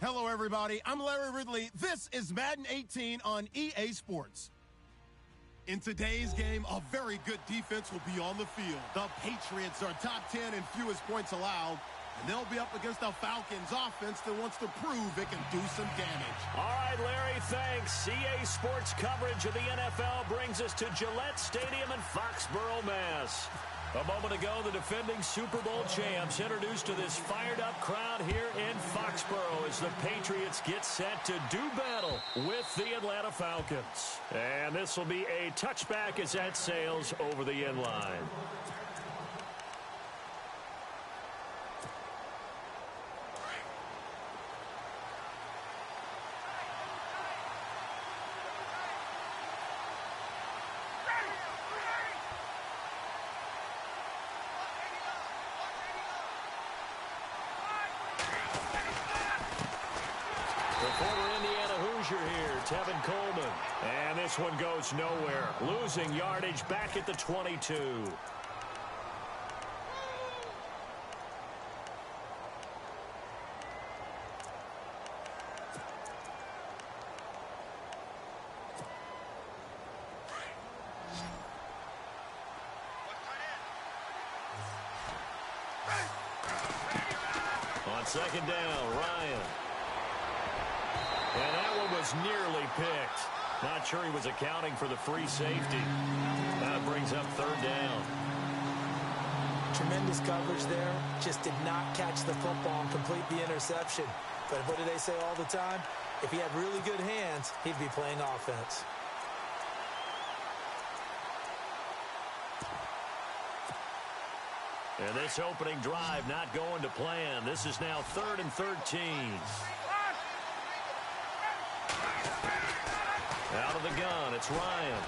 Hello, everybody. I'm Larry Ridley. This is Madden 18 on EA Sports. In today's game, a very good defense will be on the field. The Patriots are top 10 in fewest points allowed, and they'll be up against a Falcons offense that wants to prove it can do some damage. All right, Larry, thanks. EA Sports coverage of the NFL brings us to Gillette Stadium in Foxborough, Mass. A moment ago, the defending Super Bowl champs introduced to this fired-up crowd here in Foxborough as the Patriots get set to do battle with the Atlanta Falcons. And this will be a touchback as that sails over the end line. Tevin Coleman. And this one goes nowhere. Losing yardage back at the 22. On second down, Ryan. And that one was nearly picked. Not sure he was accounting for the free safety. That brings up third down. Tremendous coverage there. Just did not catch the football and complete the interception. But what do they say all the time? If he had really good hands, he'd be playing offense. And this opening drive not going to plan. This is now 3rd and 13. Out of the gun, it's Ryan.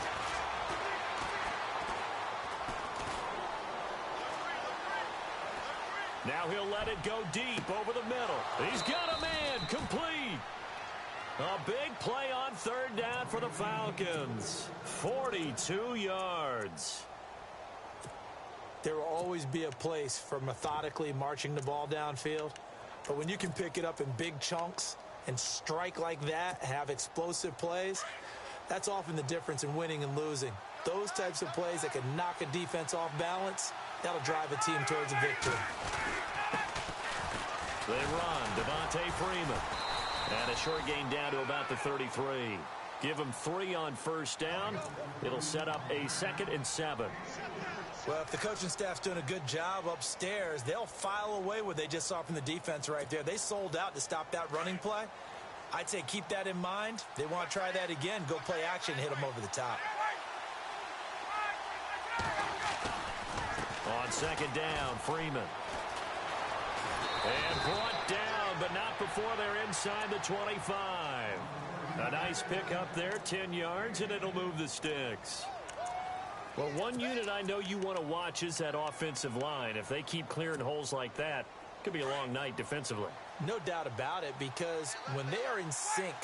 Now he'll let it go deep over the middle. He's got a man, complete. A big play on third down for the Falcons. 42 yards. There will always be a place for methodically marching the ball downfield. But when you can pick it up in big chunks and strike like that, have explosive plays, that's often the difference in winning and losing. Those types of plays that can knock a defense off balance, that'll drive a team towards a victory. They run, Devontae Freeman. And a short gain down to about the 33. Give them 3 on first down. It'll set up a 2nd and 7. Well, if the coaching staff's doing a good job upstairs, they'll file away what they just saw from the defense right there. They sold out to stop that running play. I'd say keep that in mind. They want to try that again. Go play action and hit them over the top. On second down, Freeman. And brought down, but not before they're inside the 25. A nice pickup there, 10 yards, and it'll move the sticks. Well, one unit I know you want to watch is that offensive line. If they keep clearing holes like that, it could be a long night defensively. No doubt about it, because when they are in sync,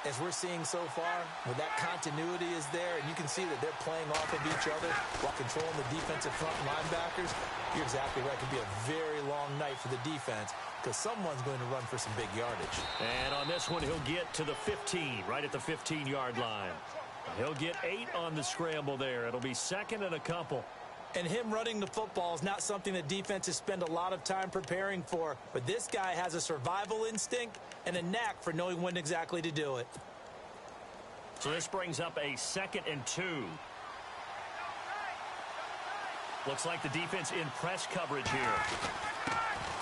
as we're seeing so far, when that continuity is there, and you can see that they're playing off of each other while controlling the defensive front linebackers, you're exactly right. It could be a very long night for the defense because someone's going to run for some big yardage. And on this one, he'll get to the 15, right at the 15-yard line. He'll get 8 on the scramble there. It'll be 2nd and a couple. And him running the football is not something that defenses spend a lot of time preparing for. But this guy has a survival instinct and a knack for knowing when exactly to do it. So this brings up a 2nd and 2. Looks like the defense in press coverage here.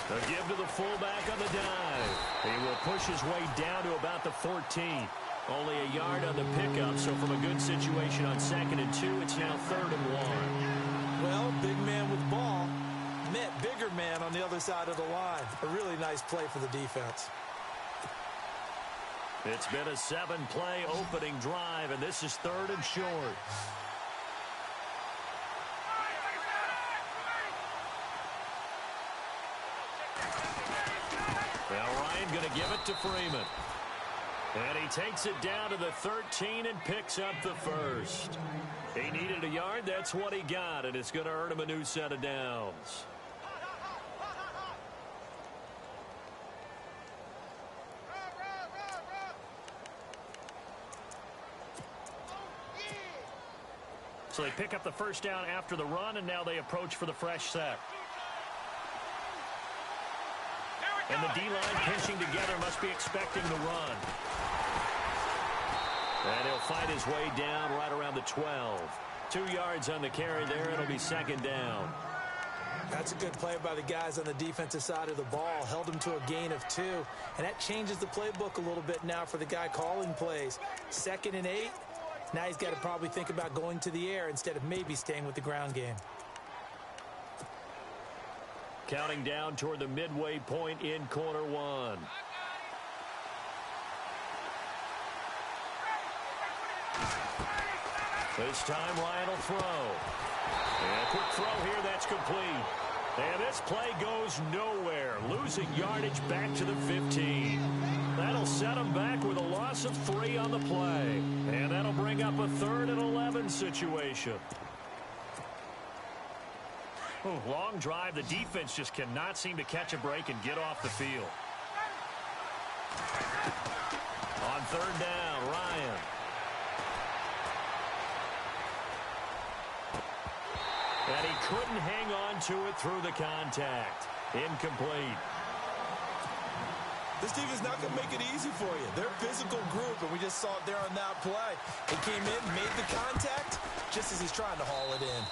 They'll give to the fullback on the dive. He will push his way down to about the 14. Only a yard on the pickup, so from a good situation on 2nd and 2, it's now 3rd and 1. Well, big man with ball met bigger man on the other side of the line. A really nice play for the defense. It's been a 7-play opening drive, and this is 3rd and short. Well, Ryan going to give it to Freeman. And he takes it down to the 13 and picks up the first. He needed a yard. That's what he got, and it's going to earn him a new set of downs. So they pick up the first down after the run, and now they approach for the fresh set. And the D-line pinching together must be expecting the run. And he'll fight his way down right around the 12. 2 yards on the carry there. It'll be second down. That's a good play by the guys on the defensive side of the ball. Held him to a gain of 2. And that changes the playbook a little bit now for the guy calling plays. 2nd and 8. Now he's got to probably think about going to the air instead of maybe staying with the ground game. Counting down toward the midway point in quarter 1. This time Ryan will throw. And a quick throw here, that's complete. And this play goes nowhere. Losing yardage back to the 15. That'll set him back with a loss of 3 on the play. And that'll bring up a 3rd and 11 situation. Long drive. The defense just cannot seem to catch a break and get off the field. On 3rd down, Ryan. And he couldn't hang on to it through the contact. Incomplete. This team is not going to make it easy for you. They're a physical group, and we just saw it there on that play. He came in, made the contact, just as he's trying to haul it in.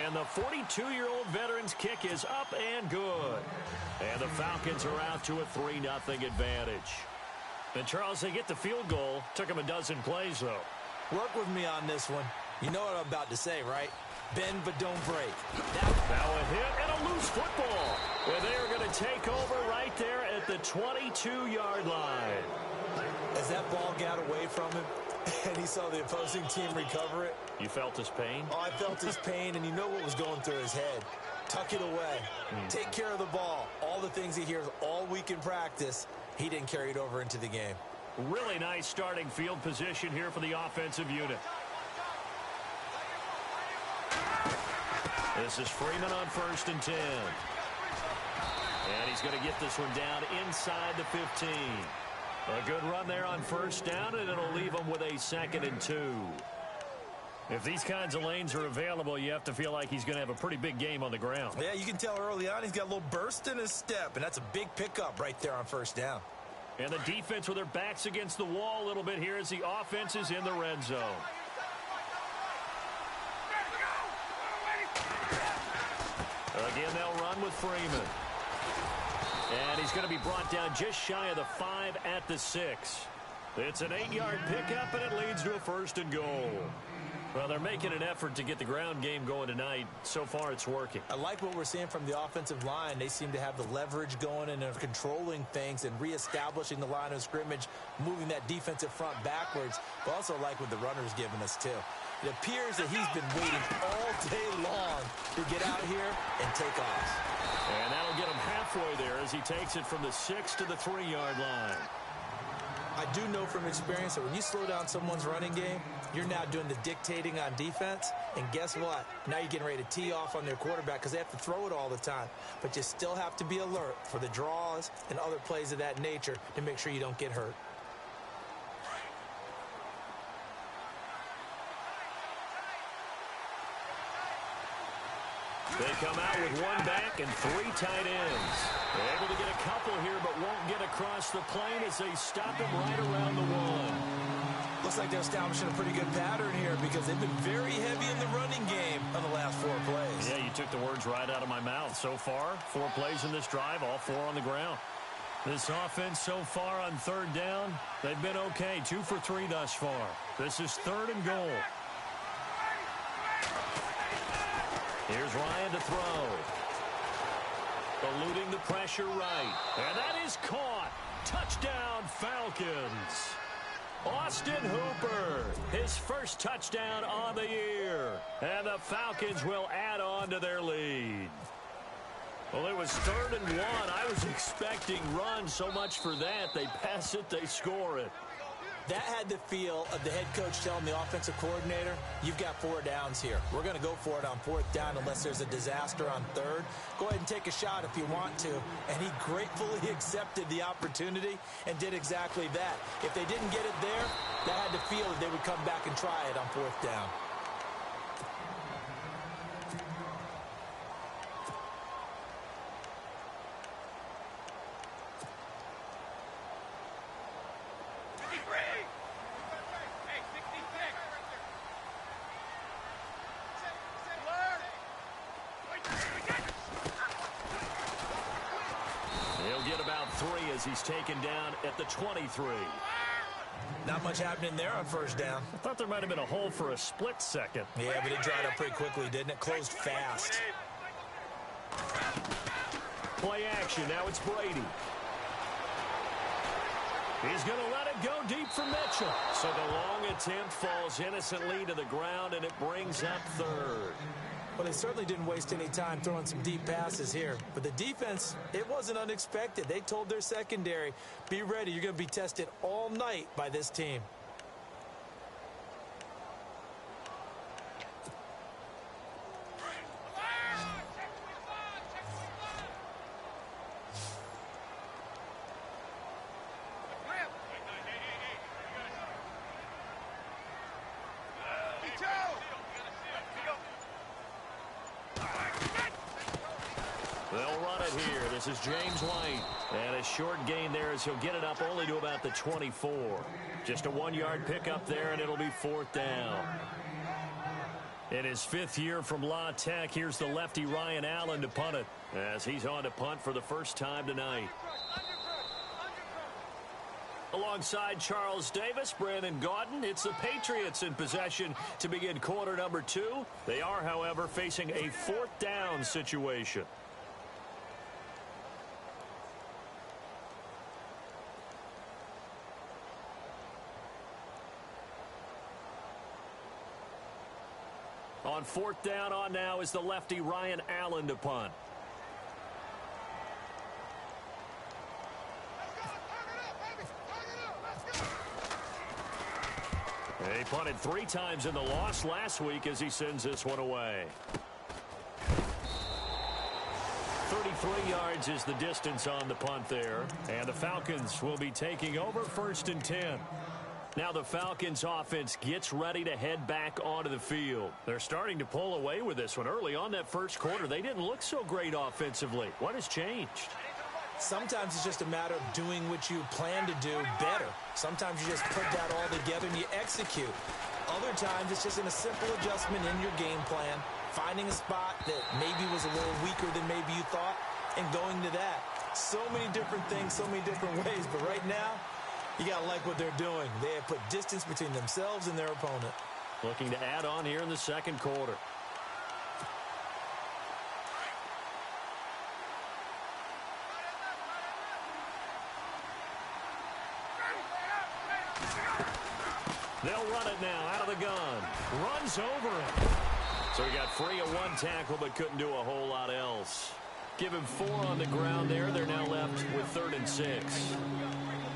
And the 42-year-old veteran's kick is up and good. And the Falcons are out to a 3-0 advantage. And, Charles, they get the field goal. Took them a dozen plays, though. Work with me on this one. You know what I'm about to say, right? Bend but don't break. Now a hit and a loose football. And they're going to take over right there at the 22-yard line. As that ball got away from him and he saw the opposing team recover it. You felt his pain? Oh, I felt his pain, and you know what was going through his head. Tuck it away. Take care of the ball. All the things he hears all week in practice, he didn't carry it over into the game. Really nice starting field position here for the offensive unit. This is Freeman on 1st and 10. And he's going to get this one down inside the 15. A good run there on 1st down, and it'll leave him with a 2nd and 2. If these kinds of lanes are available, you have to feel like he's going to have a pretty big game on the ground. Yeah, you can tell early on he's got a little burst in his step, and that's a big pickup right there on 1st down. And the defense with their backs against the wall a little bit here as the offense is in the red zone. Again, they'll run with Freeman. And he's going to be brought down just shy of the 5 at the 6. It's an 8-yard pickup, and it leads to a 1st and goal. Well, they're making an effort to get the ground game going tonight. So far, it's working. I like what we're seeing from the offensive line. They seem to have the leverage going and are controlling things and reestablishing the line of scrimmage, moving that defensive front backwards. But also like what the runner's giving us, too. It appears that he's been waiting all day long to get out here and take off. And that'll get him halfway there as he takes it from the 6 to the 3-yard line. I do know from experience that when you slow down someone's running game, you're now doing the dictating on defense. And guess what? Now you're getting ready to tee off on their quarterback because they have to throw it all the time. But you still have to be alert for the draws and other plays of that nature to make sure you don't get hurt. They come out with 1 back and 3 tight ends. They're able to get a couple here, but won't get across the plane as they stop him right around the 1. Looks like they're establishing a pretty good pattern here because they've been very heavy in the running game on the last 4 plays. Yeah, you took the words right out of my mouth. So far, 4 plays in this drive, all 4 on the ground. This offense so far on 3rd down, they've been okay. 2 for 3 thus far. This is 3rd and goal. Here's Ryan to throw. Eluding the pressure right. And that is caught. Touchdown, Falcons. Austin Hooper, his first touchdown on the year. And the Falcons will add on to their lead. Well, it was 3rd and 1. I was expecting run, so much for that. They pass it, they score it. That had the feel of the head coach telling the offensive coordinator, you've got 4 downs here. We're going to go for it on 4th down unless there's a disaster on 3rd. Go ahead and take a shot if you want to. And he gratefully accepted the opportunity and did exactly that. If they didn't get it there, that had the feel that they would come back and try it on 4th down. as he's taken down at the 23. Not much happening there on first down. I thought there might have been a hole for a split second. Yeah, but it dried up pretty quickly, didn't it? Closed fast. Play action. Now it's Brady. He's going to let it go deep for Mitchell. So the long attempt falls innocently to the ground, and it brings up third. Well, they certainly didn't waste any time throwing some deep passes here. But the defense, it wasn't unexpected. They told their secondary, be ready. You're going to be tested all night by this team. They'll run it here. This is James White. And a short gain there as he'll get it up only to about the 24. Just a 1-yard pickup there, and it'll be fourth down. In his 5th year from La Tech, here's the lefty Ryan Allen to punt it, as he's on to punt for the first time tonight. Alongside Charles Davis, Brandon Gaudin, it's the Patriots in possession to begin quarter number 2. They are, however, facing a fourth down situation. On fourth down on now is the lefty Ryan Allen to punt. He punted 3 times in the loss last week as he sends this one away. 33 yards is the distance on the punt there. And the Falcons will be taking over 1st and 10. Now the Falcons offense gets ready to head back onto the field. They're starting to pull away with this one. Early on that first quarter, they didn't look so great offensively. What has changed? Sometimes it's just a matter of doing what you plan to do better. Sometimes you just put that all together and you execute. Other times it's just in a simple adjustment in your game plan, finding a spot that maybe was a little weaker than maybe you thought, and going to that. So many different things, so many different ways, but right now, you got to like what they're doing. They have put distance between themselves and their opponent. Looking to add on here in the second quarter. They'll run it now out of the gun. Runs over it. So he got free of 1 tackle but couldn't do a whole lot else. Give him 4 on the ground there. They're now left with 3rd and 6.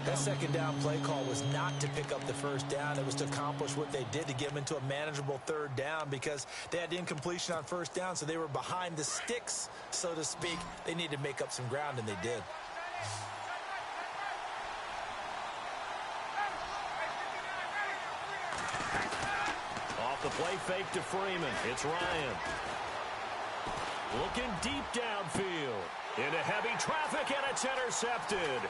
That second down play call was not to pick up the first down. It was to accomplish what they did, to get them into a manageable 3rd down, because they had incompletion on first down, so they were behind the sticks, so to speak. They needed to make up some ground, and they did. Off the play fake to Freeman. It's Ryan. Looking deep downfield. Into heavy traffic, and it's intercepted.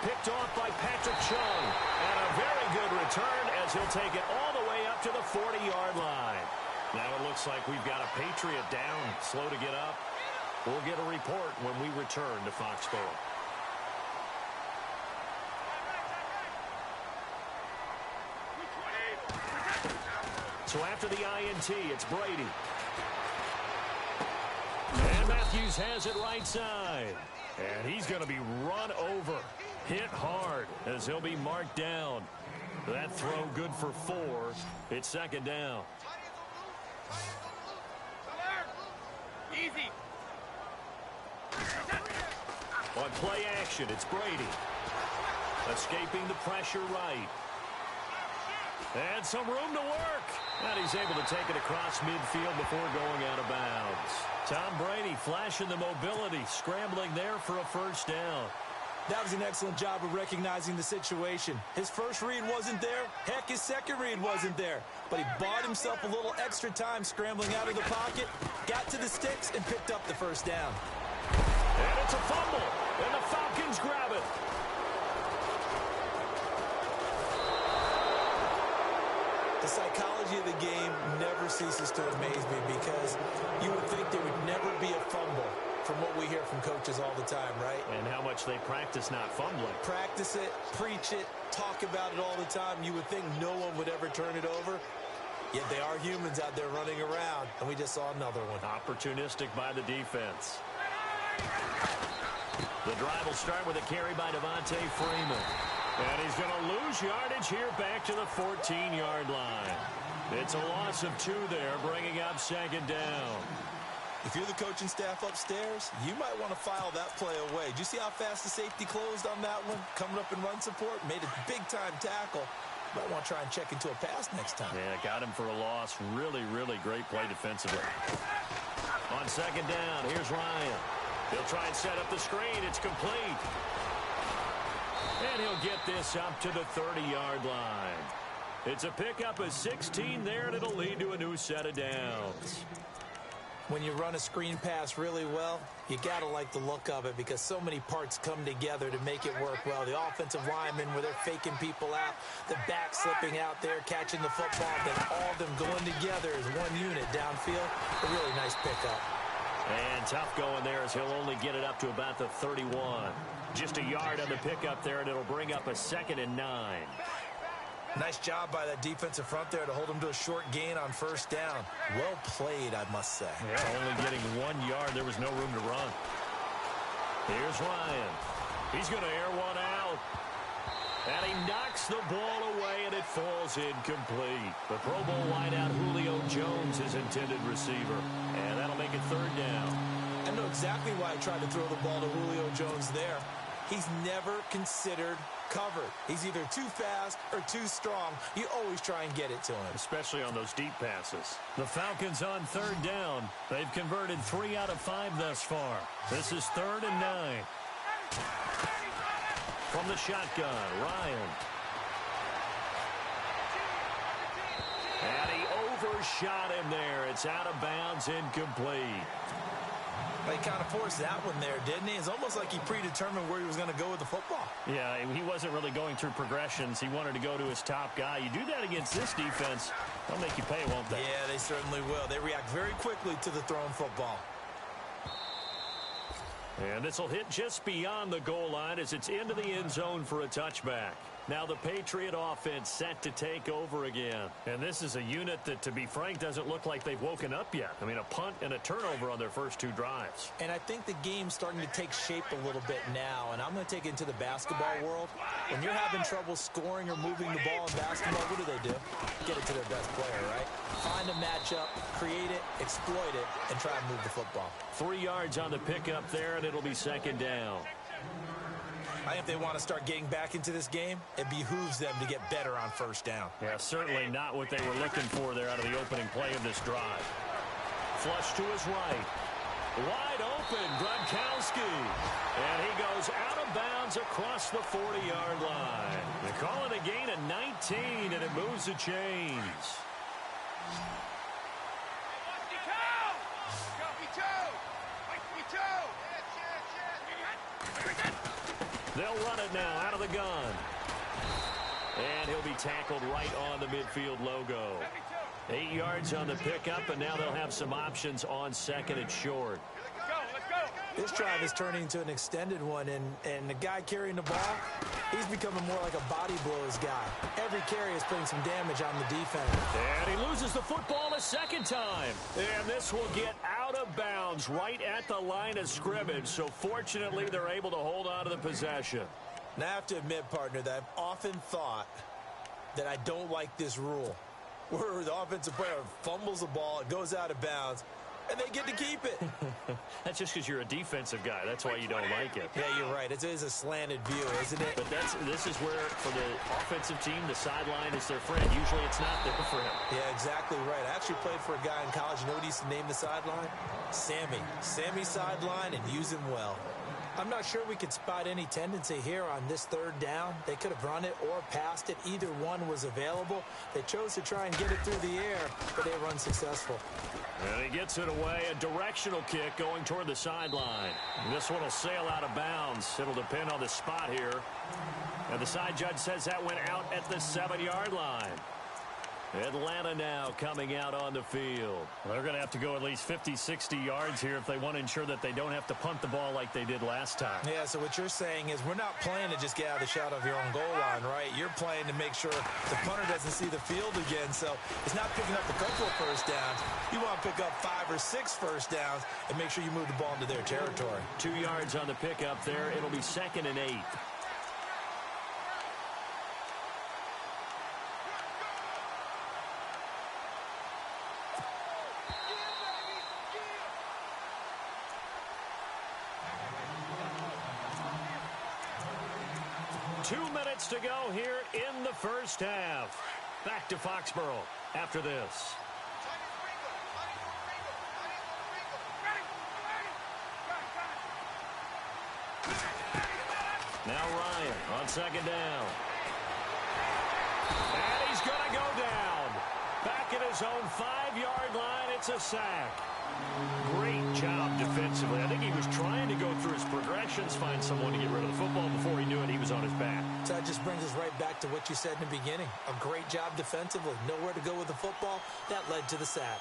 Picked off by Patrick Chung. And a very good return as he'll take it all the way up to the 40-yard line. Now it looks like we've got a Patriot down, slow to get up. We'll get a report when we return to Foxborough. So after the INT, it's Brady. And Matthews has it right side. And he's going to be run over. Hit hard as he'll be marked down. That throw good for 4. It's 2nd down. Easy. On play action, it's Brady. Escaping the pressure right. And some room to work. And he's able to take it across midfield before going out of bounds. Tom Brady flashing the mobility, scrambling there for a first down. That was an excellent job of recognizing the situation. His first read wasn't there. Heck, his second read wasn't there. But he bought himself a little extra time scrambling out of the pocket, got to the sticks, and picked up the first down. And it's a fumble, and the Falcons grab it. The psychology of the game never ceases to amaze me, because you would think there would never be a fumble from what we hear from coaches all the time, right? And how much they practice not fumbling. Practice it, preach it, talk about it all the time. You would think no one would ever turn it over. Yet they are humans out there running around, and we just saw another one. Opportunistic by the defense. The drive will start with a carry by Devontae Freeman. And he's going to lose yardage here back to the 14-yard line. It's a loss of 2 there, bringing up second down. If you're the coaching staff upstairs, you might want to file that play away. Did you see how fast the safety closed on that one? Coming up in run support, made a big-time tackle. Might want to try and check into a pass next time. Yeah, got him for a loss. Really, really great play defensively. On second down, here's Ryan. He'll try and set up the screen. It's complete. And he'll get this up to the 30-yard line. It's a pickup of 16 there, and it'll lead to a new set of downs. When you run a screen pass really well, you got to like the look of it because so many parts come together to make it work well. The offensive linemen, where they're faking people out, the back slipping out there, catching the football, then all of them going together as one unit downfield. A really nice pickup. And tough going there as he'll only get it up to about the 31. Just a yard on the pickup there, and it'll bring up a 2nd and 9. Nice job by that defensive front there to hold him to a short gain on first down. Well played, I must say. Yeah, only getting 1 yard. There was no room to run. Here's Ryan. He's going to air one out. And he knocks the ball away, and it falls incomplete. The Pro Bowl wideout Julio Jones is intended receiver. And that'll make it 3rd down. I know exactly why I tried to throw the ball to Julio Jones there. He's never considered covered. He's either too fast or too strong. You always try and get it to him. Especially on those deep passes. The Falcons on 3rd down. They've converted 3 out of 5 thus far. This is 3rd and 9. From the shotgun, Ryan. And he overshot him there. It's out of bounds, incomplete. He kind of forced that one there, didn't he? It's almost like he predetermined where he was going to go with the football. Yeah, he wasn't really going through progressions. He wanted to go to his top guy. You do that against this defense, they'll make you pay, won't they? Yeah, they certainly will. They react very quickly to the thrown football. And this will hit just beyond the goal line as it's into the end zone for a touchback. Now the Patriot offense set to take over again. And this is a unit that, to be frank, doesn't look like they've woken up yet. I mean, a punt and a turnover on their first 2 drives. And I think the game's starting to take shape a little bit now. And I'm going to take it into the basketball world. When you're having trouble scoring or moving the ball in basketball, what do? Get it to their best player, right? Find a matchup, create it, exploit it, and try and move the football. 3 yards on the pickup there, and it'll be 2nd down. I think if they want to start getting back into this game, it behooves them to get better on first down. Yeah, certainly not what they were looking for there out of the opening play of this drive. Flush to his right. Wide open, Gronkowski. And he goes out of bounds across the 40-yard line. They call it a gain of 19, and it moves the chains. They'll run it now out of the gun. And he'll be tackled right on the midfield logo. 8 yards on the pickup, and now they'll have some options on 2nd and short. This drive is turning into an extended one, and the guy carrying the ball, he's becoming more like a body blows guy. Every carry is putting some damage on the defense. And he loses the football a 2nd time. And this will get out of bounds right at the line of scrimmage. So fortunately, they're able to hold on to the possession. Now, I have to admit, partner, that I've often thought that I don't like this rule, where the offensive player fumbles the ball, it goes out of bounds, and they get to keep it. That's just because you're a defensive guy. That's why you don't like it. Yeah, you're right. It is a slanted view, isn't it? But this is where, for the offensive team, the sideline is their friend. Usually it's not there for him. Yeah, exactly right. I actually played for a guy in college. You know what he used to name the sideline? Sammy. Sammy sideline, and use him well. I'm not sure we could spot any tendency here on this 3rd down. They could have run it or passed it. Either one was available. They chose to try and get it through the air, but they were unsuccessful. And he gets it away. A directional kick going toward the sideline. This one will sail out of bounds. It'll depend on the spot here. And the side judge says that went out at the 7-yard line. Atlanta now coming out on the field. Well, they're going to have to go at least 50, 60 yards here if they want to ensure that they don't have to punt the ball like they did last time. Yeah, so what you're saying is we're not playing to just get out of the shot of your own goal line, right? You're playing to make sure the punter doesn't see the field again. So it's not picking up a couple of first downs. You want to pick up 5 or 6 first downs and make sure you move the ball into their territory. 2 yards on the pickup there. It'll be 2nd and 8. To go here in the first half. Back to Foxborough after this. Now Ryan on 2nd down. And he's going to go down. Back at his own 5-yard line. It's a sack. Great job defensively. I think he was trying to go through his progressions, find someone to get rid of the football. Before he knew it, he was on his back. So that just brings us right back to what you said in the beginning. A great job defensively. Nowhere to go with the football. That led to the sack.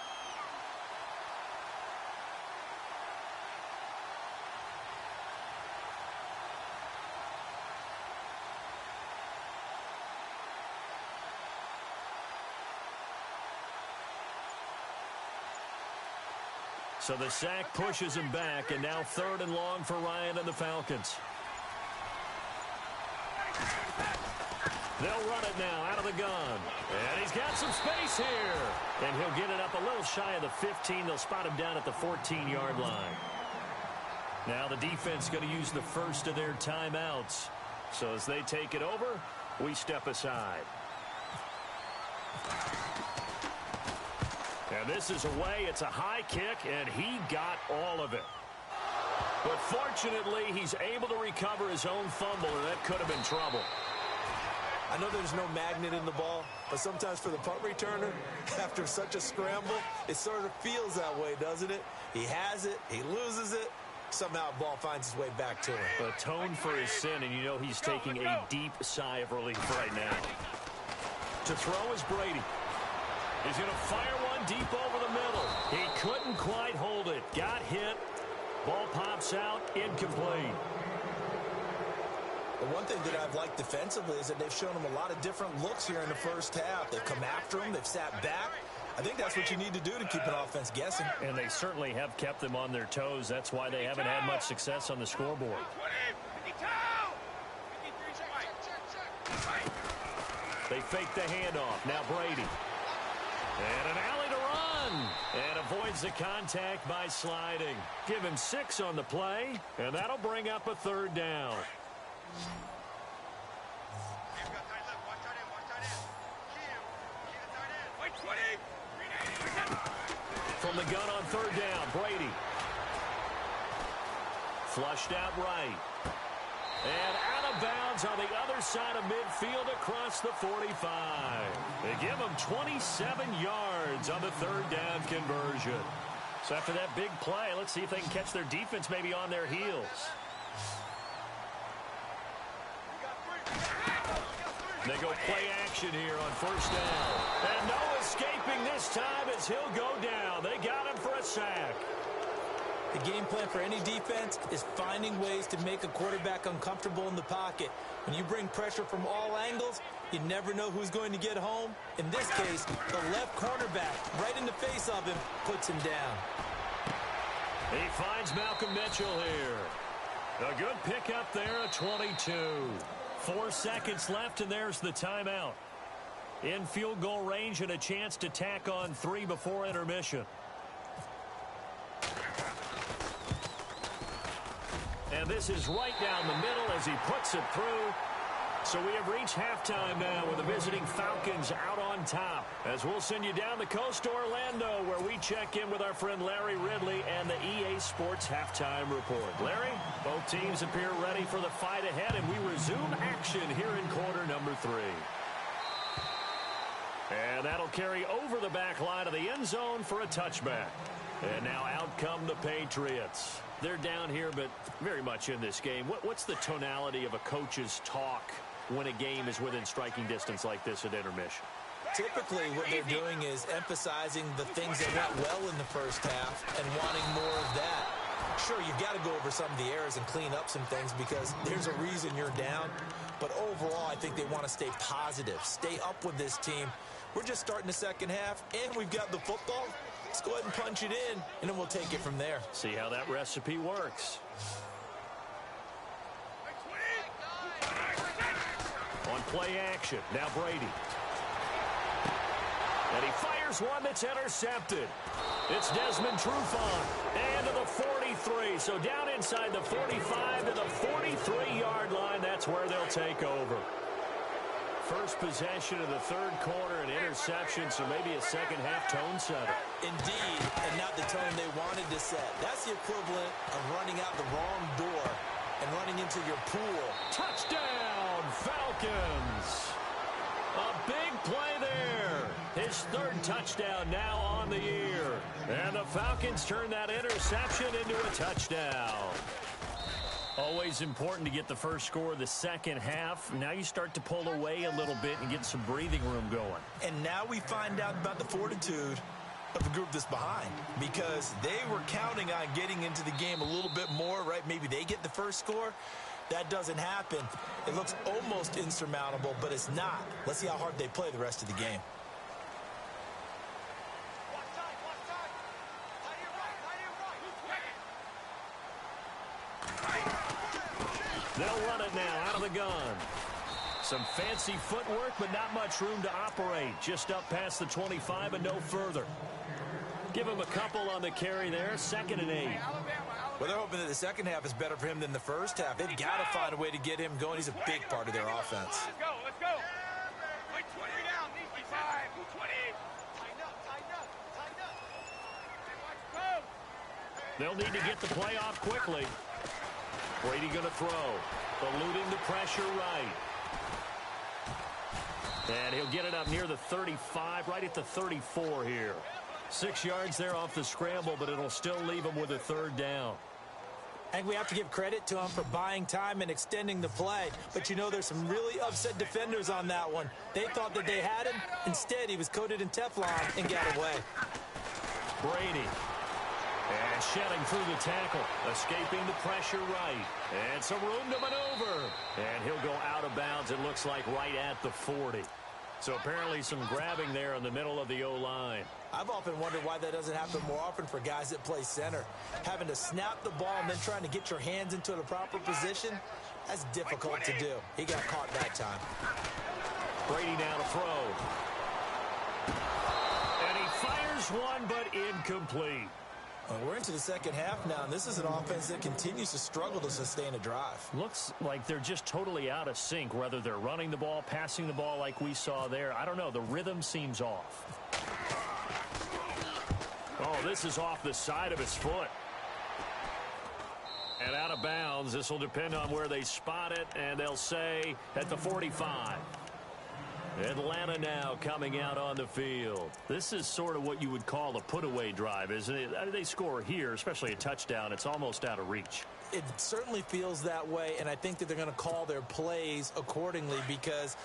So the sack pushes him back, and now 3rd and long for Ryan and the Falcons. They'll run it now out of the gun. And he's got some space here. And he'll get it up a little shy of the 15. They'll spot him down at the 14-yard line. Now the defense going to use the first of their timeouts. So as they take it over, we step aside. And this is away. It's a high kick, and he got all of it. But fortunately, he's able to recover his own fumble, and that could have been trouble. I know there's no magnet in the ball, but sometimes for the punt returner, after such a scramble, it sort of feels that way, doesn't it? He has it, he loses it, somehow the ball finds its way back to him. Atone for his sin, and you know he's taking a deep sigh of relief right now. To throw is Brady. He's going to fire one deep over the middle. He couldn't quite hold it. Got hit. Ball pops out. Incomplete. The one thing that I've liked defensively is that they've shown him a lot of different looks here in the first half. They've come after him. They've sat back. I think that's what you need to do to keep an offense guessing. And they certainly have kept them on their toes. That's why they haven't had much success on the scoreboard. They fake the handoff. Now Brady. And an alley to run. And avoids the contact by sliding. Give him 6 on the play. And that'll bring up a 3rd down. From the gun on 3rd down, Brady. Flushed out right. And out of bounds on the other side of midfield across the 45. They give him 27 yards on the 3rd down conversion. So after that big play, let's see if they can catch their defense maybe on their heels. They go play action here on 1st down. And no escaping this time as he'll go down. They got him for a sack. The game plan for any defense is finding ways to make a quarterback uncomfortable in the pocket. When you bring pressure from all angles, you never know who's going to get home. In this case, the left cornerback, right in the face of him, puts him down. He finds Malcolm Mitchell here. A good pickup there at 22. 4 seconds left, and there's the timeout. In field goal range and a chance to tack on 3 before intermission. And this is right down the middle as he puts it through. So we have reached halftime now with the visiting Falcons out on top. As we'll send you down the coast to Orlando, where we check in with our friend Larry Ridley and the EA Sports Halftime Report. Larry, both teams appear ready for the fight ahead, and we resume action here in quarter number 3. And that'll carry over the back line of the end zone for a touchback. And now out come the Patriots. They're down here, but very much in this game. What's the tonality of a coach's talk when a game is within striking distance like this at intermission? Typically, what they're doing is emphasizing the things that went well in the first half and wanting more of that. Sure, you've got to go over some of the errors and clean up some things because there's a reason you're down. But overall, I think they want to stay positive, stay up with this team. We're just starting the second half, and we've got the football. Let's go ahead and punch it in, and then we'll take it from there. See how that recipe works. On play action, now Brady. And he fires one that's intercepted. It's Desmond Trufant. And to the 43. So down inside the 45 to the 43-yard line. That's where they'll take over. First possession of the third quarter, an interception, so maybe a second-half tone setter. Indeed, and not the tone they wanted to set. That's the equivalent of running out the wrong door and running into your pool. Touchdown, Falcons! A big play there. His third touchdown now on the year. And the Falcons turn that interception into a touchdown. Always important to get the first score of the second half. Now you start to pull away a little bit and get some breathing room going. And now we find out about the fortitude of the group that's behind, because they were counting on getting into the game a little bit more, right? Maybe they get the first score. That doesn't happen. It looks almost insurmountable, but it's not. Let's see how hard they play the rest of the game. They'll run it now out of the gun. Some fancy footwork, but not much room to operate. Just up past the 25 and no further. Give him a couple on the carry there. 2nd and 8. Well, they're hoping that the second half is better for him than the first half. They've got to find a way to get him going. He's a big part of their offense. Let's go, let's go. Wait, 20 down, 25, 20. Tighten up, tighten up, tighten up. Go. They'll need to get the play off quickly. Brady going to throw. Eluding the pressure right. And he'll get it up near the 35, right at the 34 here. 6 yards there off the scramble, but it'll still leave him with a third down. I think we have to give credit to him for buying time and extending the play. But, you know, there's some really upset defenders on that one. They thought that they had him. Instead, he was coated in Teflon and got away. Brady. And shedding through the tackle. Escaping the pressure right. And some room to maneuver. And he'll go out of bounds, it looks like, right at the 40. So apparently some grabbing there in the middle of the O-line. I've often wondered why that doesn't happen more often for guys that play center. Having to snap the ball and then trying to get your hands into the proper position, that's difficult to do. He got caught that time. Brady now to throw. And he fires one, but incomplete. We're into the second half now, and this is an offense that continues to struggle to sustain a drive. Looks like they're just totally out of sync, whether they're running the ball, passing the ball like we saw there. I don't know. The rhythm seems off. Oh, this is off the side of his foot. And out of bounds. This will depend on where they spot it, and they'll say at the 45. Atlanta now coming out on the field. This is sort of what you would call a put-away drive, isn't it? They score here, especially a touchdown. It's almost out of reach. It certainly feels that way, and I think that they're going to call their plays accordingly, because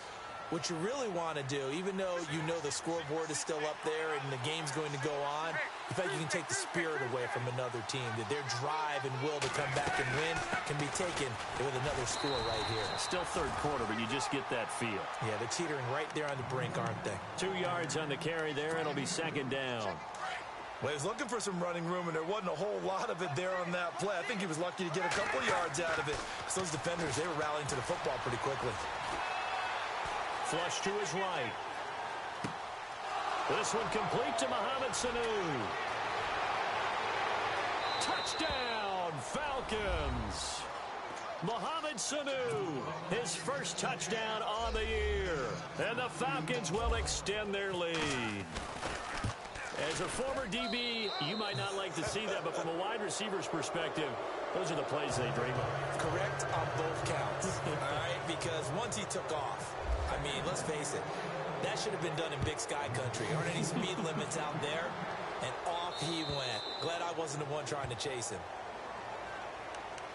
what you really want to do, even though you know the scoreboard is still up there and the game's going to go on, in fact, you can take the spirit away from another team, that their drive and will to come back and win can be taken with another score right here. Still third quarter, but you just get that feel. Yeah, they're teetering right there on the brink, aren't they? 2 yards on the carry there. It'll be 2nd down. Well, he was looking for some running room, and there wasn't a whole lot of it there on that play. I think he was lucky to get a couple yards out of it. So those defenders, they were rallying to the football pretty quickly. Flush to his right. This one complete to Mohamed Sanu. Touchdown, Falcons. Mohamed Sanu, his first touchdown on the year. And the Falcons will extend their lead. As a former DB, you might not like to see that, but from a wide receiver's perspective, those are the plays they dream of. Correct on both counts, all right? Because once he took off, I mean, let's face it, that should have been done in Big Sky country. Aren't any speed limits out there? And off he went. Glad I wasn't the one trying to chase him.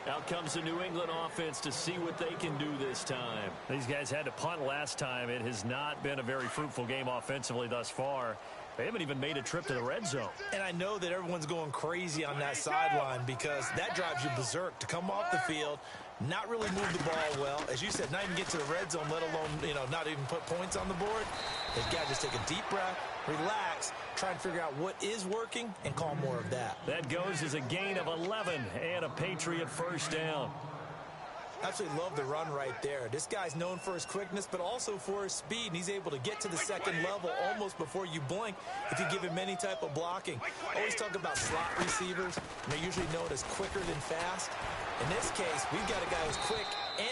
Out comes the New England offense to see what they can do this time. These guys had to punt last time. It has not been a very fruitful game offensively thus far. They haven't even made a trip to the red zone. And I know that everyone's going crazy on that sideline because that drives you berserk to come off the field, not really move the ball well. As you said, not even get to the red zone, let alone, not even put points on the board. They've got to just take a deep breath, relax, try and figure out what is working, and call more of that. That goes as a gain of 11 and a Patriot first down. Absolutely love the run right there. This guy's known for his quickness, but also for his speed, and he's able to get to the second level almost before you blink if you give him any type of blocking. Always talk about slot receivers, and they're usually known as quicker than fast. In this case, we've got a guy who's quick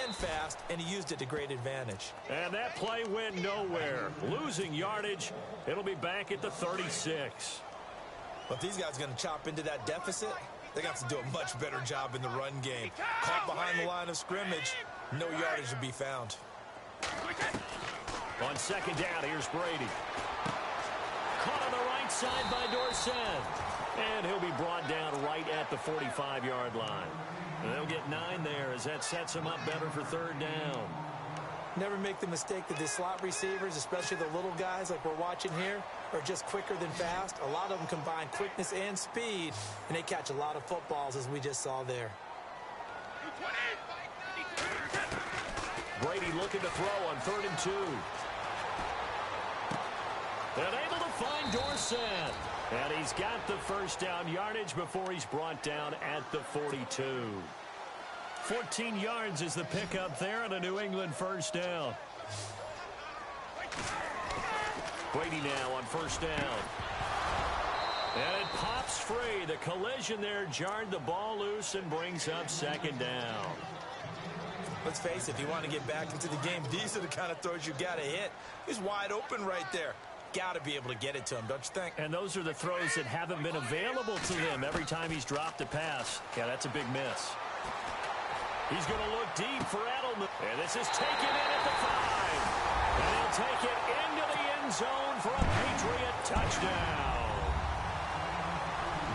and fast, and he used it to great advantage. And that play went nowhere. Losing yardage. It'll be back at the 36. But if these guys are going to chop into that deficit, they got to do a much better job in the run game. Caught behind the line of scrimmage, no yardage to be found. On second down, here's Brady. Caught on the right side by Dorsett. And he'll be brought down right at the 45-yard line. And they'll get 9 there as that sets him up better for third down. Never make the mistake that the slot receivers, especially the little guys like we're watching here, are just quicker than fast. A lot of them combine quickness and speed, and they catch a lot of footballs, as we just saw there. Brady looking to throw on 3rd and 2. And able to find Dorsett. And he's got the first down yardage before he's brought down at the 42. 14 yards is the pickup there on a New England first down. Brady now on first down. And it pops free. The collision there jarred the ball loose and brings up second down. Let's face it, if you want to get back into the game, these are the kind of throws you got to hit. He's wide open right there. Got to be able to get it to him, don't you think? And those are the throws that haven't been available to him every time he's dropped a pass. Yeah, that's a big miss. He's going to look deep for Edelman. And this is taken in at the 5. And he'll take it into the end zone for a Patriot touchdown.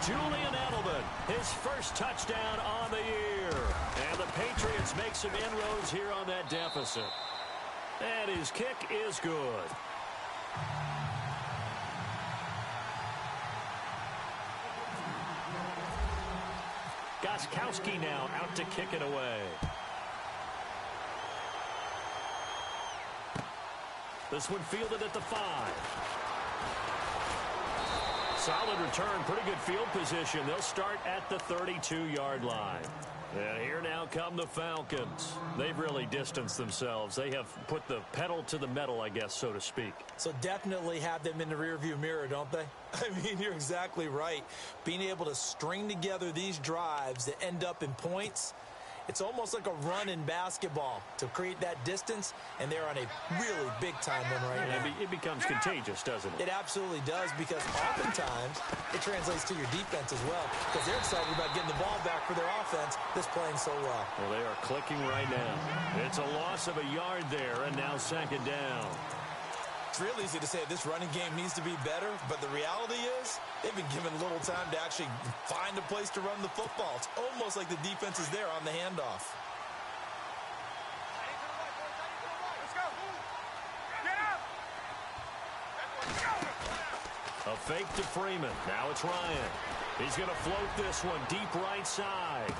Julian Edelman, his first touchdown on the year. And the Patriots make some inroads here on that deficit. And his kick is good. Gostkowski now out to kick it away. This one fielded at the 5. Solid return, pretty good field position. They'll start at the 32-yard line. And here now come the Falcons. They've really distanced themselves. They have put the pedal to the metal, I guess, so to speak. So definitely have them in the rearview mirror, don't they? I mean, you're exactly right. Being able to string together these drives that end up in points, it's almost like a run in basketball to create that distance, and they're on a really big-time one right now. It becomes contagious, doesn't it? It absolutely does, because oftentimes it translates to your defense as well, because they're excited about getting the ball back for their offense that's playing so well. Well, they are clicking right now. It's a loss of a yard there, and now second down. It's real easy to say this running game needs to be better, but the reality is they've been given little time to actually find a place to run the football. It's almost like the defense is there on the handoff. A fake to Freeman. Now it's Ryan. He's going to float this one deep right side.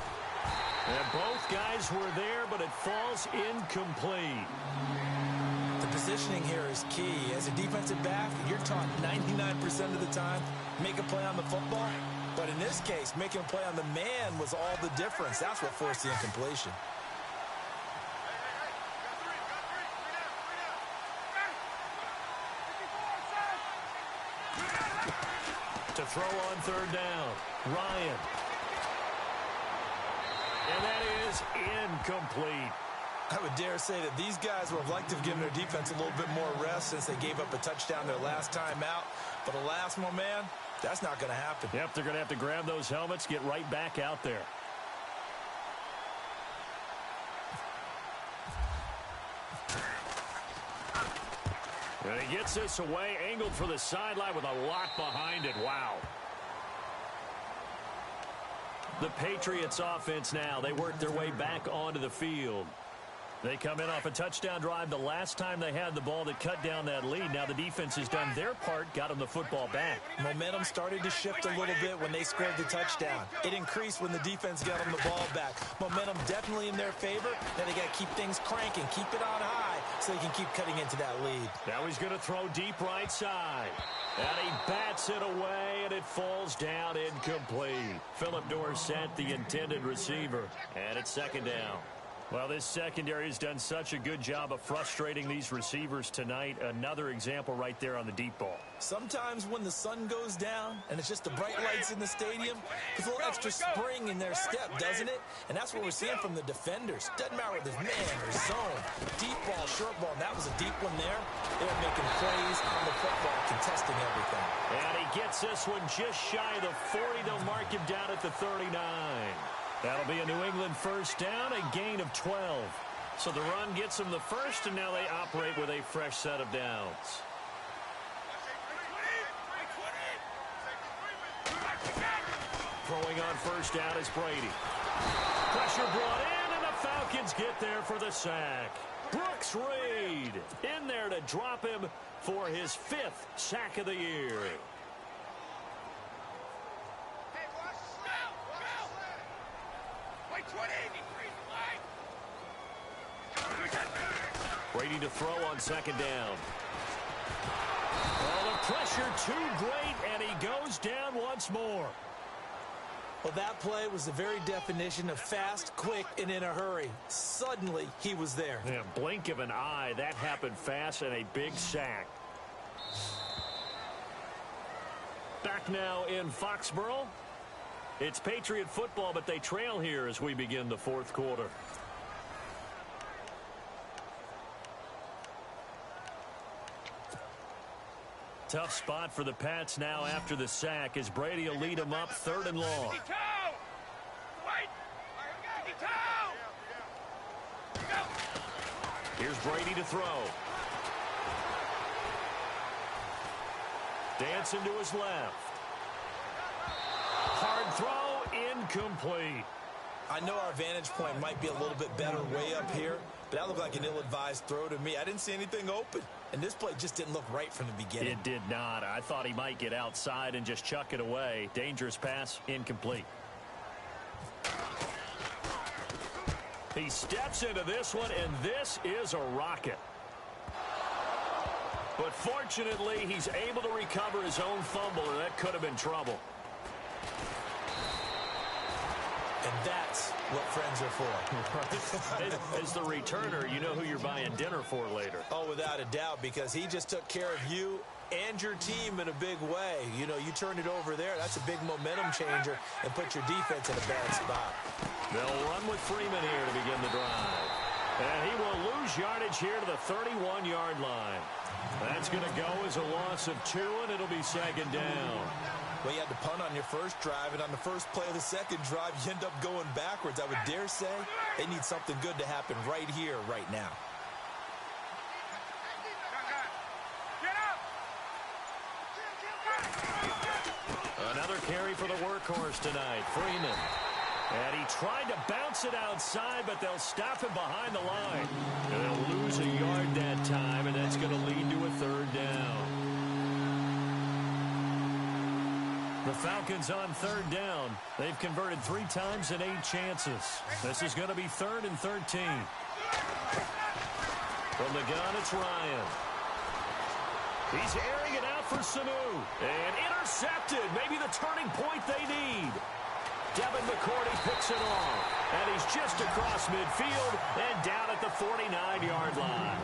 And both guys were there, but it falls incomplete. The positioning here is key. As a defensive back, you're taught 99% of the time, make a play on the football. But in this case, making a play on the man was all the difference. That's what forced the incompletion. To throw on third down, Ryan. And that is incomplete. I would dare say that these guys would have liked to have given their defense a little bit more rest since they gave up a touchdown their last time out. But alas, my man, that's not going to happen. Yep, they're going to have to grab those helmets, get right back out there. And he gets this away, angled for the sideline with a lot behind it. Wow. The Patriots offense now. They work their way back onto the field. They come in off a touchdown drive the last time they had the ball that cut down that lead. Now the defense has done their part, got them the football back. Momentum started to shift a little bit when they scored the touchdown. It increased when the defense got them the ball back. Momentum definitely in their favor. Now they got to keep things cranking, keep it on high so they can keep cutting into that lead. Now he's going to throw deep right side. And he bats it away, and it falls down incomplete. Philip Dorsett, the intended receiver. And it's second down. Well, this secondary has done such a good job of frustrating these receivers tonight. Another example right there on the deep ball. Sometimes when the sun goes down and it's just the bright lights in the stadium, there's a little extra spring in their step, doesn't it? And that's what we're seeing from the defenders. Doesn't matter whether it's man or zone. Deep ball, short ball, and that was a deep one there. They're making plays on the football, contesting everything. And he gets this one just shy of the 40. They'll mark him down at the 39. That'll be a New England first down, a gain of 12. So the run gets them the first, and now they operate with a fresh set of downs. Throwing on first down is Brady. Pressure brought in, and the Falcons get there for the sack. Brooks Reed in there to drop him for his 5th sack of the year. Brady to throw on second down. Oh, the pressure too great, and he goes down once more. Well, that play was the very definition of fast, quick, and in a hurry. Suddenly, he was there. Yeah, blink of an eye. That happened fast, and a big sack. Back now in Foxborough. It's Patriot football, but they trail here as we begin the fourth quarter. Tough spot for the Pats now after the sack as Brady will lead them up 3rd and long. Here's Brady to throw. Dancing to his left. Hard throw, incomplete. I know our vantage point might be a little bit better way up here, but that looked like an ill-advised throw to me. I didn't see anything open, and this play just didn't look right from the beginning. It did not. I thought he might get outside and just chuck it away. Dangerous pass, incomplete. He steps into this one, and this is a rocket. But fortunately, he's able to recover his own fumble, and that could have been trouble. And that's what friends are for. As the returner, you know who you're buying dinner for later. Oh, without a doubt, because he just took care of you and your team in a big way. You know, you turned it over there. That's a big momentum changer and put your defense in a bad spot. They'll run with Freeman here to begin the drive. And he will lose yardage here to the 31-yard line. That's going to go as a loss of 2, and it'll be second down. Well, you had to punt on your first drive, and on the first play of the second drive, you end up going backwards. I would dare say they need something good to happen right here, right now. Another carry for the workhorse tonight, Freeman. And he tried to bounce it outside, but they'll stop him behind the line. And they'll lose a yard that time, and that's going to lead to a 3rd down. The Falcons on 3rd down. They've converted 3 times in 8 chances. This is going to be 3rd and 13. From the gun, it's Ryan. He's airing it out for Sanu. And intercepted. Maybe the turning point they need. Devin McCourty picks it off. And he's just across midfield and down at the 49-yard line.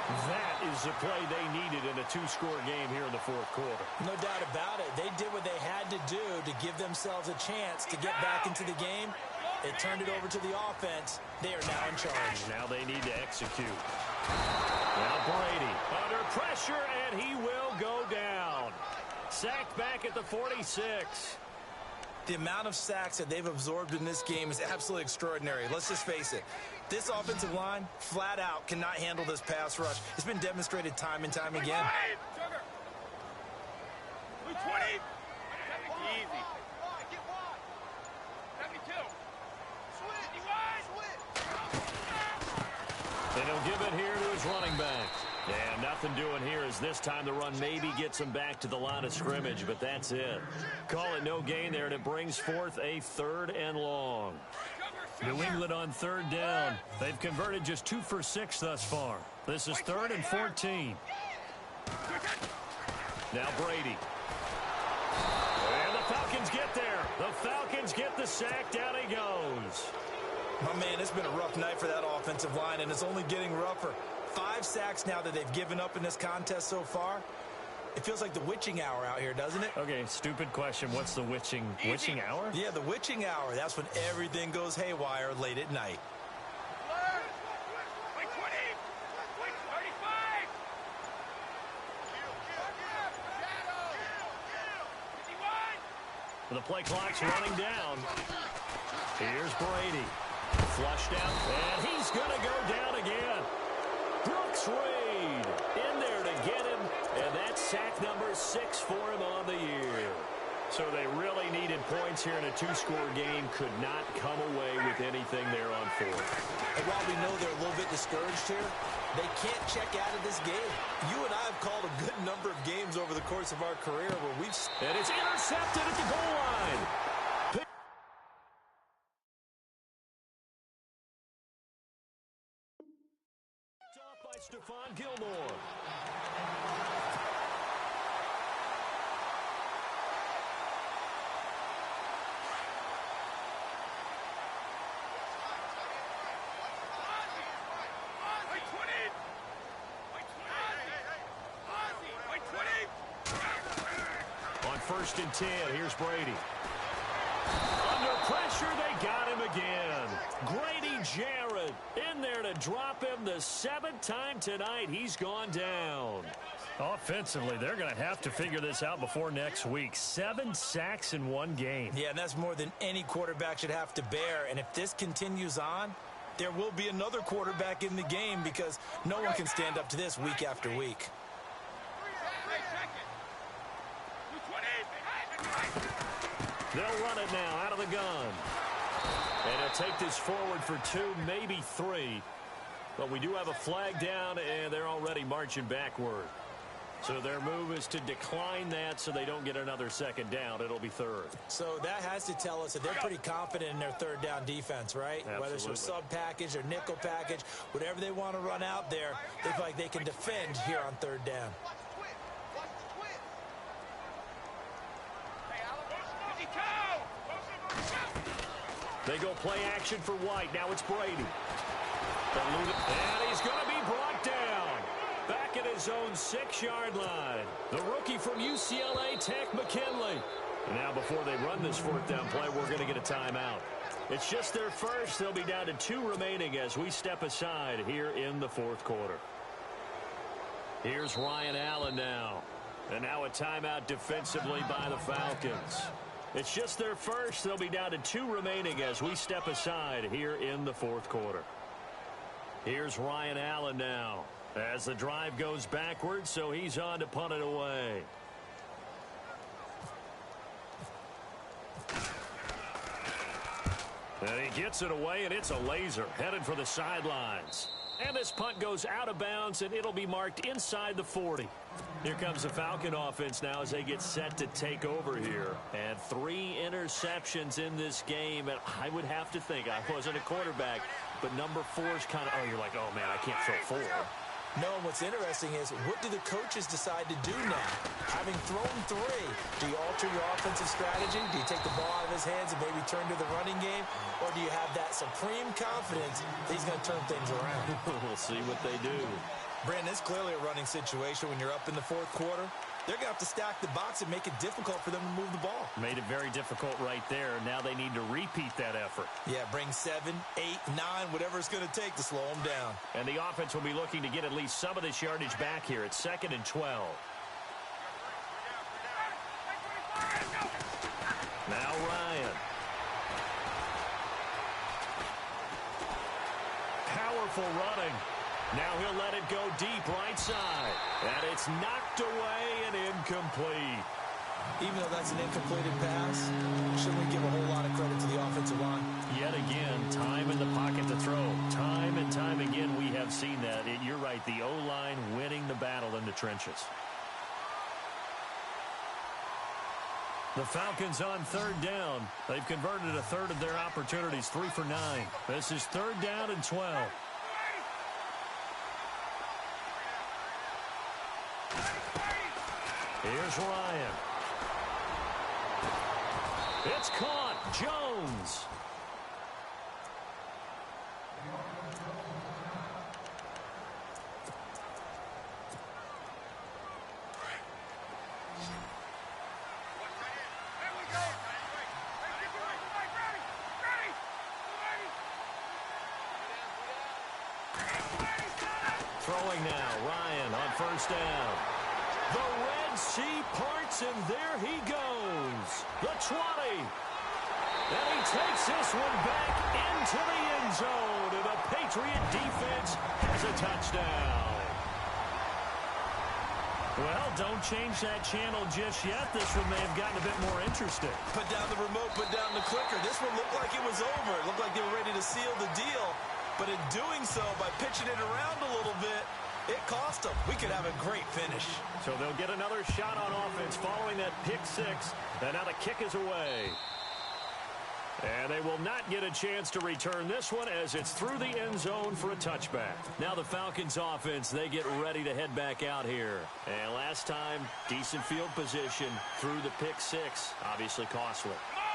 That is the play they needed in a 2-score game here in the fourth quarter. No doubt about it. They did what they had to do to give themselves a chance to get back into the game. They turned it over to the offense. They are now in charge. Now they need to execute. Now Brady under pressure, and he will go down. Sacked back at the 46. The amount of sacks that they've absorbed in this game is absolutely extraordinary. Let's just face it. This offensive line, flat out, cannot handle this pass rush. It's been demonstrated time and time again. give it here to his running back. And nothing doing here as this time the run maybe gets him back to the line of scrimmage, but that's it. Call it no gain there, and it brings forth a 3rd and long. New England on 3rd down. They've converted just 2 for 6 thus far. This is 3rd and 14. Now Brady. And the Falcons get there. The Falcons get the sack. Down he goes. My man, it's been a rough night for that offensive line, and it's only getting rougher. 5 sacks now that they've given up in this contest so far. It feels like the witching hour out here, doesn't it? Okay, stupid question. What's the witching hour? Yeah, the witching hour. That's when everything goes haywire late at night. Wait 20. Wait 35. The play clock's running down. Here's Brady. Flushed out, and he's going to go down again. Brooks Reed in there to get him, and that's sack number 6 for him on the year. So they really needed points here in a 2-score game. Could not come away with anything there on 4th. And while we know they're a little bit discouraged here, they can't check out of this game. You and I have called a good number of games over the course of our career where we've... And it's intercepted at the goal line. Stephon Gilmore. On 1st and 10, here's Brady. Under pressure, they got him again. Grady Jarrett in there to drop him the 7th time tonight. He's gone down. Offensively, they're going to have to figure this out before next week. 7 sacks in 1 game. Yeah, and that's more than any quarterback should have to bear. And if this continues on, there will be another quarterback in the game because no one can stand up to this week after week. They'll run it now out of the gun. And he'll take this forward for 2, maybe 3. But we do have a flag down, and they're already marching backward. So their move is to decline that so they don't get another 2nd down. It'll be 3rd. So that has to tell us that they're pretty confident in their 3rd down defense, right? Absolutely. Whether it's a sub package or nickel package, whatever they want to run out there, they feel like they can defend here on 3rd down. They go play action for White. Now it's Brady. And he's going to be brought down. Back at his own 6-yard line. The rookie from UCLA, Tech McKinley. And now before they run this 4th down play, we're going to get a timeout. It's just their first. They'll be down to 2 remaining as we step aside here in the 4th quarter. Here's Ryan Allen now. And now a timeout defensively by the Falcons. It's just their first. They'll be down to 2 remaining as we step aside here in the 4th quarter. Here's Ryan Allen now as the drive goes backwards, so he's on to punt it away. And he gets it away, and it's a laser headed for the sidelines. And this punt goes out of bounds, and it'll be marked inside the 40. Here comes the Falcon offense now as they get set to take over here. And 3 interceptions in this game. And I would have to think, I wasn't a quarterback, but number 4 is kind of, you're like, oh, man, I can't throw 4. No, what's interesting is what do the coaches decide to do now? Having thrown 3, do you alter your offensive strategy? Do you take the ball out of his hands and maybe turn to the running game? Or do you have that supreme confidence that he's going to turn things around? We'll see what they do. Brandon, it's clearly a running situation when you're up in the 4th quarter. They're going to have to stack the box and make it difficult for them to move the ball. Made it very difficult right there. Now they need to repeat that effort. Yeah, bring 7, 8, 9, whatever it's going to take to slow them down. And the offense will be looking to get at least some of this yardage back here. It's 2nd and 12. Now Ryan. Powerful running. Now he'll let it go deep right side. And it's knocked away and incomplete. Even though that's an incompleted pass, shouldn't we give a whole lot of credit to the offensive line? Yet again, time in the pocket to throw. Time and time again we have seen that. the trenches. The Falcons on third down. They've converted a third of their opportunities, 3 for 9. This is third down and 12. Here's Ryan. It's caught. Jones. Throwing now, Ryan on first down. The Red Sea parts, and there he goes. The 20. And he takes this one back into the end zone, and the Patriot defense has a touchdown. Well, don't change that channel just yet. This one may have gotten a bit more interesting. Put down the remote, put down the clicker. This one looked like it was over. It looked like they were ready to seal the deal. But in doing so, by pitching it around a little bit, it cost them. We could have a great finish. So they'll get another shot on offense following that pick six. And now the kick is away. And they will not get a chance to return this one as it's through the end zone for a touchback. Now the Falcons offense, they get ready to head back out here. And last time, decent field position through the pick six. Obviously costly.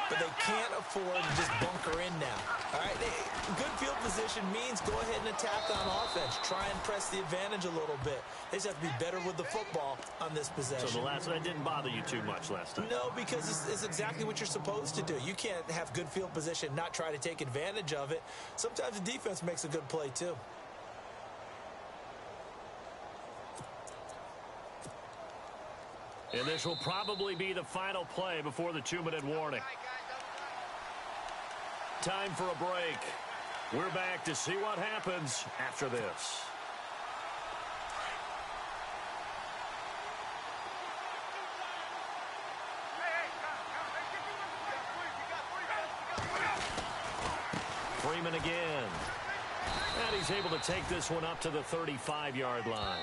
But they can't afford to just bunker in now. All right, good field position means go ahead and attack on offense. Try and press the advantage a little bit. They just have to be better with the football on this possession. So that didn't bother you too much last time? No, because it's exactly what you're supposed to do. You can't have good field position, not try to take advantage of it. Sometimes the defense makes a good play too. And this will probably be the final play before the 2-minute warning. Time for a break. We're back to see what happens after this. Freeman again. And he's able to take this one up to the 35-yard line.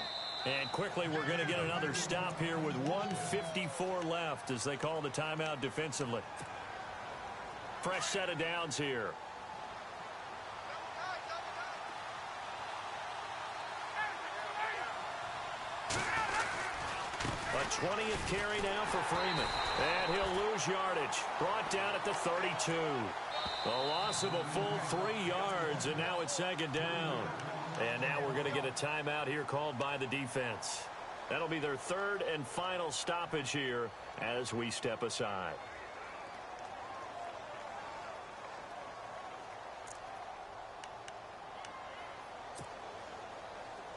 And quickly, we're going to get another stop here with 1:54 left as they call the timeout defensively. Fresh set of downs here. A 20th carry now for Freeman. And he'll lose yardage. Brought down at the 32. A loss of a full 3 yards, and now it's second down. And now we're going to get a timeout here called by the defense. That'll be their third and final stoppage here as we step aside.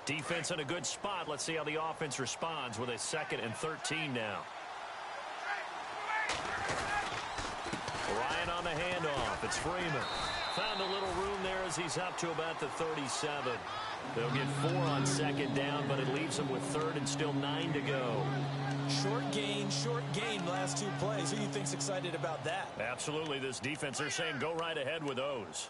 Defense in a good spot. Let's see how the offense responds with a 2nd and 13 now. Ryan on the handoff. It's Freeman. Found a little room there as he's up to about the 37. They'll get 4 on second down, but it leaves them with 3rd and still 9 to go. Short gain last 2 plays. Who do you think's excited about that? Absolutely. This defense, they're saying go right ahead with those.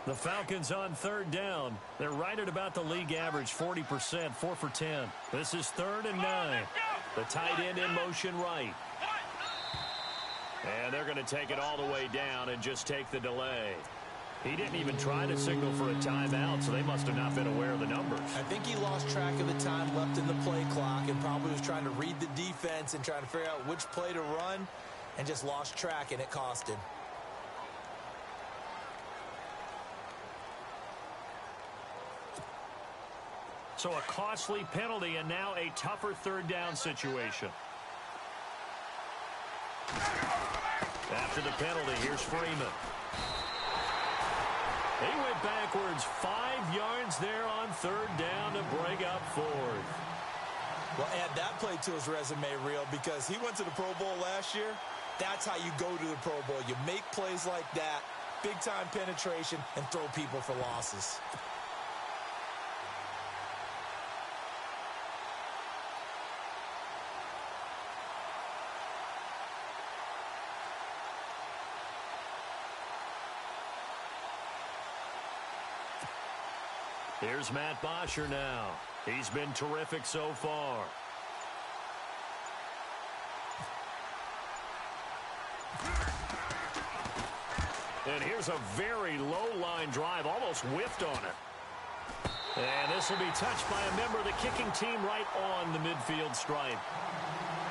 The Falcons on third down. They're right at about the league average, 40%, 4 for 10. This is 3rd and 9. The tight end in motion right. And they're going to take it all the way down and just take the delay. He didn't even try to signal for a timeout, so they must have not been aware of the numbers. I think he lost track of the time left in the play clock and probably was trying to read the defense and trying to figure out which play to run and just lost track, and it cost him. So a costly penalty and now a tougher third down situation. After the penalty, here's Freeman. He went backwards 5 yards there on third down to bring up 4th. Well, add that play to his resume reel because he went to the Pro Bowl last year. That's how you go to the Pro Bowl. You make plays like that, big-time penetration, and throw people for losses. Here's Matt Bosher now. He's been terrific so far. And here's a very low-line drive, almost whiffed on it. And this will be touched by a member of the kicking team right on the midfield stripe.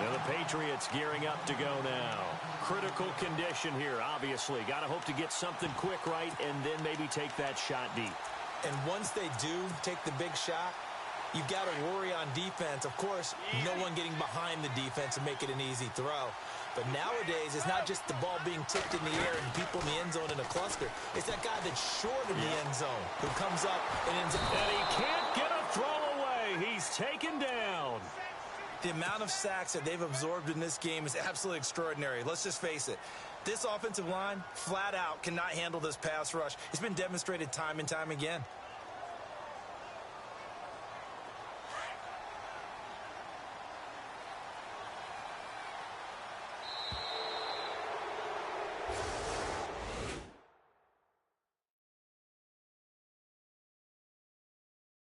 And the Patriots gearing up to go now. Critical condition here, obviously. Got to hope to get something quick right and then maybe take that shot deep. And once they do take the big shot, you've got to worry on defense. Of course, no one getting behind the defense and make it an easy throw. But nowadays, it's not just the ball being tipped in the air and people in the end zone in a cluster. It's that guy that's short of the end zone who comes up and ends up. And he can't get a throw away. He's taken down. The amount of sacks that they've absorbed in this game is absolutely extraordinary. Let's just face it. This offensive line, flat out, cannot handle this pass rush. It's been demonstrated time and time again.